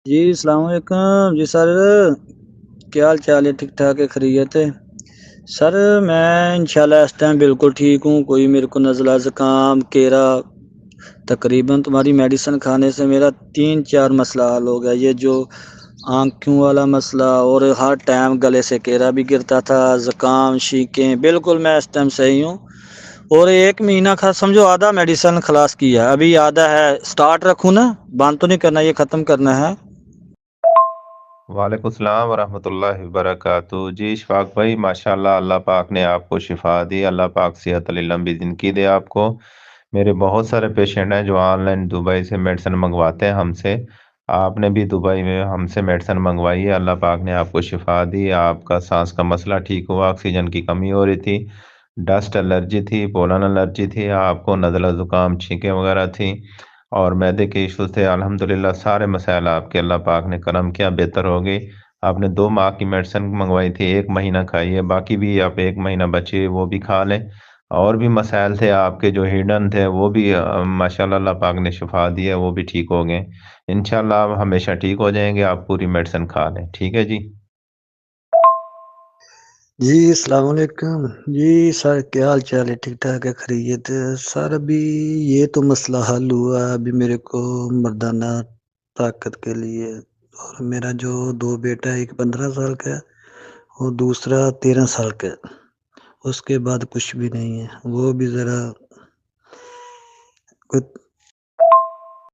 جی السلام علیکم جی سر، کیا حال چال ہے؟ ٹھیک ٹھاک ہے؟ خیریت ہے سر؟ میں انشاءاللہ اس ٹائم بالکل ٹھیک ہوں، کوئی میرے کو نزلہ زکام کیرا تقریباً تمہاری میڈیسن کھانے سے میرا 3-4 مسئلہ حل ہو گیا۔ یہ جو آنکھوں والا مسئلہ اور ہر ٹائم گلے سے کیرا بھی گرتا تھا، زکام شیکیں، بالکل میں اس ٹائم صحیح ہوں۔ اور 1 مہینہ کا سمجھو آدھا میڈیسن خلاص کیا، ابھی آدھا ہے، سٹارٹ رکھوں نا؟ بند تو نہیں کرنا، یہ ختم کرنا ہے۔ وعلیکم السلام ورحمۃ اللہ وبرکاتہ۔ جی اشفاق بھائی، ماشاءاللہ، اللہ پاک نے آپ کو شفا دی، اللہ پاک صحت علی لمبی زندگی دے آپ کو۔ میرے بہت سارے پیشنٹ ہیں جو آن لائن دبئی سے میڈیسن منگواتے ہیں ہم سے۔ آپ نے بھی دبئی میں ہم سے میڈیسن منگوائی ہے، اللہ پاک نے آپ کو شفا دی، آپ کا سانس کا مسئلہ ٹھیک ہوا، آکسیجن کی کمی ہو رہی تھی، ڈسٹ الرجی تھی، پولن الرجی تھی، آپ کو نزلہ زکام چھینکیں وغیرہ تھی، اور معدے کے ایشوز تھے۔ الحمدللہ سارے مسائل آپ کے اللہ پاک نے کرم کیا، بہتر ہو گئی۔ آپ نے 2 ماہ کی میڈیسن منگوائی تھی، 1 مہینہ کھائی ہے، باقی بھی آپ 1 مہینہ بچے وہ بھی کھا لیں۔ اور بھی مسائل تھے آپ کے جو ہڈن تھے، وہ بھی ماشاءاللہ اللہ پاک نے شفا دی ہے، وہ بھی ٹھیک ہو گئے۔ انشاءاللہ آپ ہمیشہ ٹھیک ہو جائیں گے، آپ پوری میڈیسن کھا لیں، ٹھیک ہے جی؟ جی السلام علیکم جی سر، کیا حال چال ہے؟ ٹھیک ٹھاک ہے؟ خیریت ہے سر؟ ابھی یہ تو مسئلہ حل ہوا، ابھی میرے کو مردانہ طاقت کے لیے، اور میرا جو 2 بیٹا ہے، ایک 15 سال کا ہے اور دوسرا 13 سال کا ہے، اس کے بعد کچھ بھی نہیں ہے۔ وہ بھی ذرا کچھ